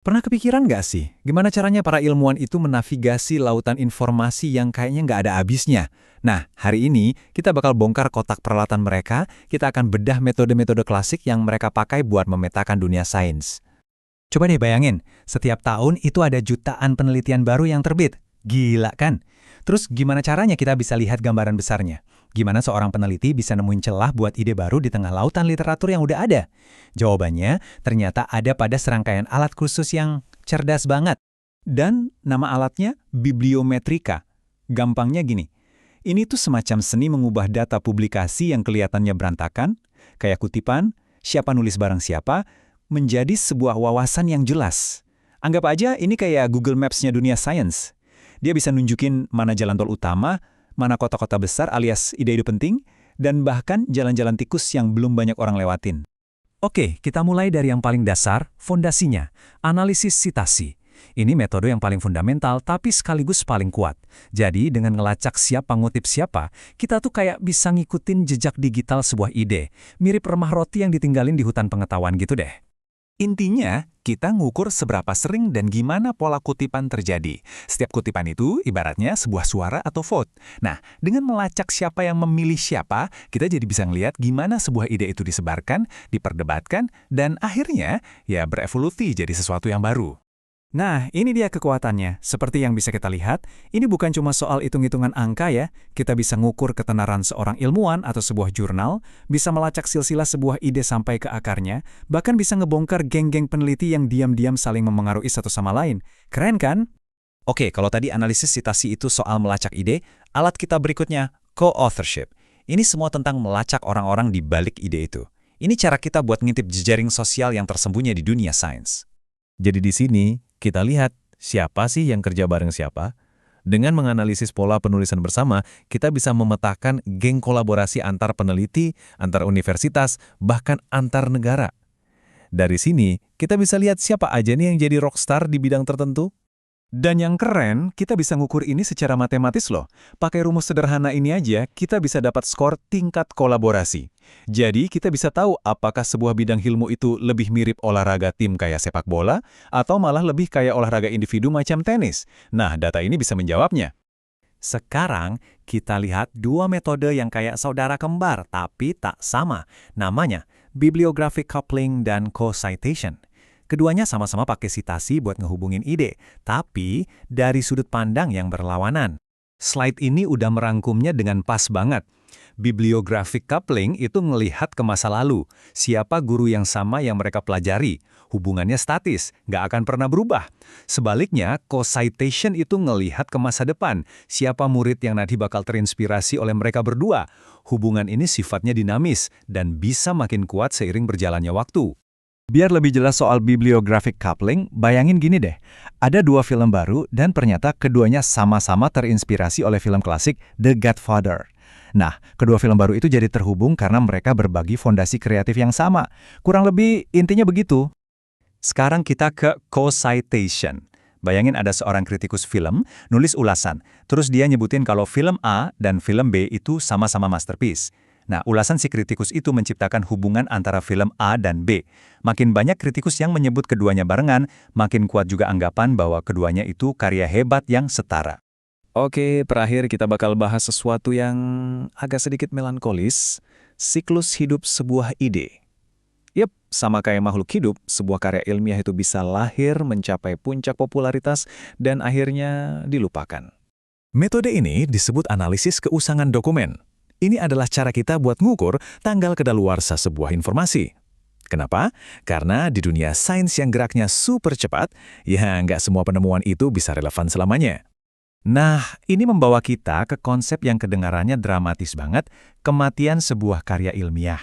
Pernah kepikiran nggak sih, gimana caranya para ilmuwan itu menavigasi lautan informasi yang kayaknya nggak ada habisnya? Nah, hari ini kita bakal bongkar kotak peralatan mereka, kita akan bedah metode-metode klasik yang mereka pakai buat memetakan dunia sains. Coba deh bayangin, setiap tahun itu ada jutaan penelitian baru yang terbit. Gila kan? Terus gimana caranya kita bisa lihat gambaran besarnya? Gimana seorang peneliti bisa nemuin celah buat ide baru di tengah lautan literatur yang udah ada? Jawabannya ternyata ada pada serangkaian alat khusus yang cerdas banget. Dan nama alatnya bibliometrika. Gampangnya gini, ini tuh semacam seni mengubah data publikasi yang kelihatannya berantakan, kayak kutipan, siapa nulis barang siapa, menjadi sebuah wawasan yang jelas. Anggap aja ini kayak Google Maps-nya dunia sains. Dia bisa nunjukin mana jalan tol utama, mana kota-kota besar alias ide-ide penting, dan bahkan jalan-jalan tikus yang belum banyak orang lewatin. Oke, kita mulai dari yang paling dasar, fondasinya, analisis sitasi. Ini metode yang paling fundamental tapi sekaligus paling kuat. Jadi dengan ngelacak siapa ngutip siapa, kita tuh kayak bisa ngikutin jejak digital sebuah ide. Mirip remah roti yang ditinggalin di hutan pengetahuan gitu deh. Intinya, kita ngukur seberapa sering dan gimana pola kutipan terjadi. Setiap kutipan itu ibaratnya sebuah suara atau vote. Nah, dengan melacak siapa yang memilih siapa, kita jadi bisa ngelihat gimana sebuah ide itu disebarkan, diperdebatkan, dan akhirnya ya berevolusi jadi sesuatu yang baru. Nah, ini dia kekuatannya. Seperti yang bisa kita lihat, ini bukan cuma soal hitung-hitungan angka ya. Kita bisa ngukur ketenaran seorang ilmuwan atau sebuah jurnal, bisa melacak silsilah sebuah ide sampai ke akarnya, bahkan bisa ngebongkar geng-geng peneliti yang diam-diam saling memengaruhi satu sama lain. Keren kan? Oke, kalau tadi analisis sitasi itu soal melacak ide, alat kita berikutnya, co-authorship. Ini semua tentang melacak orang-orang di balik ide itu. Ini cara kita buat ngintip jejaring sosial yang tersembunyi di dunia sains. Jadi di sini, kita lihat siapa sih yang kerja bareng siapa. Dengan menganalisis pola penulisan bersama, kita bisa memetakan geng kolaborasi antar peneliti, antar universitas, bahkan antar negara. Dari sini, kita bisa lihat siapa aja nih yang jadi rockstar di bidang tertentu. Dan yang keren, kita bisa ngukur ini secara matematis loh. Pakai rumus sederhana ini aja, kita bisa dapat skor tingkat kolaborasi. Jadi, kita bisa tahu apakah sebuah bidang ilmu itu lebih mirip olahraga tim kayak sepak bola, atau malah lebih kayak olahraga individu macam tenis. Nah, data ini bisa menjawabnya. Sekarang, kita lihat dua metode yang kayak saudara kembar, tapi tak sama. Namanya, bibliographic coupling dan co-citation. Keduanya sama-sama pakai sitasi buat ngehubungin ide, tapi dari sudut pandang yang berlawanan. Slide ini udah merangkumnya dengan pas banget. Bibliographic coupling itu ngelihat ke masa lalu, siapa guru yang sama yang mereka pelajari. Hubungannya statis, nggak akan pernah berubah. Sebaliknya, co-citation itu ngelihat ke masa depan, siapa murid yang nanti bakal terinspirasi oleh mereka berdua. Hubungan ini sifatnya dinamis dan bisa makin kuat seiring berjalannya waktu. Biar lebih jelas soal bibliographic coupling, bayangin gini deh. Ada dua film baru dan ternyata keduanya sama-sama terinspirasi oleh film klasik The Godfather. Nah, kedua film baru itu jadi terhubung karena mereka berbagi fondasi kreatif yang sama. Kurang lebih intinya begitu. Sekarang kita ke co-citation. Bayangin ada seorang kritikus film, nulis ulasan. Terus dia nyebutin kalau film A dan film B itu sama-sama masterpiece. Nah, ulasan si kritikus itu menciptakan hubungan antara film A dan B. Makin banyak kritikus yang menyebut keduanya barengan, makin kuat juga anggapan bahwa keduanya itu karya hebat yang setara. Oke, terakhir kita bakal bahas sesuatu yang agak sedikit melankolis, siklus hidup sebuah ide. Yep, sama kayak makhluk hidup, sebuah karya ilmiah itu bisa lahir, mencapai puncak popularitas, dan akhirnya dilupakan. Metode ini disebut analisis keusangan dokumen. Ini adalah cara kita buat ngukur tanggal kedaluarsa sebuah informasi. Kenapa? Karena di dunia sains yang geraknya super cepat, ya nggak semua penemuan itu bisa relevan selamanya. Nah, ini membawa kita ke konsep yang kedengarannya dramatis banget, kematian sebuah karya ilmiah.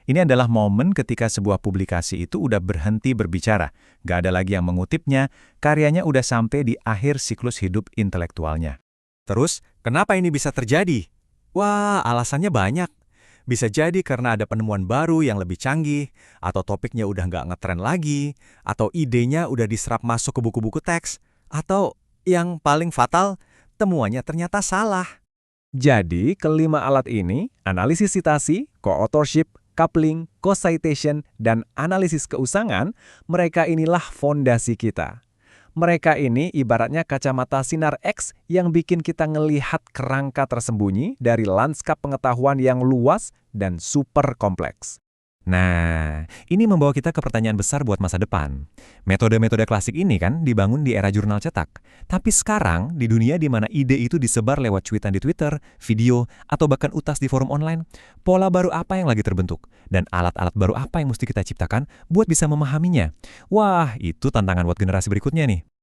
Ini adalah momen ketika sebuah publikasi itu udah berhenti berbicara, nggak ada lagi yang mengutipnya, karyanya udah sampai di akhir siklus hidup intelektualnya. Terus, kenapa ini bisa terjadi? Wah, alasannya banyak. Bisa jadi karena ada penemuan baru yang lebih canggih, atau topiknya udah nggak ngetren lagi, atau idenya udah diserap masuk ke buku-buku teks, atau yang paling fatal, temuannya ternyata salah. Jadi, kelima alat ini, analisis sitasi, co-authorship, coupling, co-citation, dan analisis keusangan, mereka inilah fondasi kita. Mereka ini ibaratnya kacamata sinar X yang bikin kita ngelihat kerangka tersembunyi dari lanskap pengetahuan yang luas dan super kompleks. Nah, ini membawa kita ke pertanyaan besar buat masa depan. Metode-metode klasik ini kan dibangun di era jurnal cetak. Tapi sekarang, di dunia di mana ide itu disebar lewat cuitan di Twitter, video, atau bahkan utas di forum online, pola baru apa yang lagi terbentuk? Dan alat-alat baru apa yang mesti kita ciptakan buat bisa memahaminya? Wah, itu tantangan buat generasi berikutnya nih.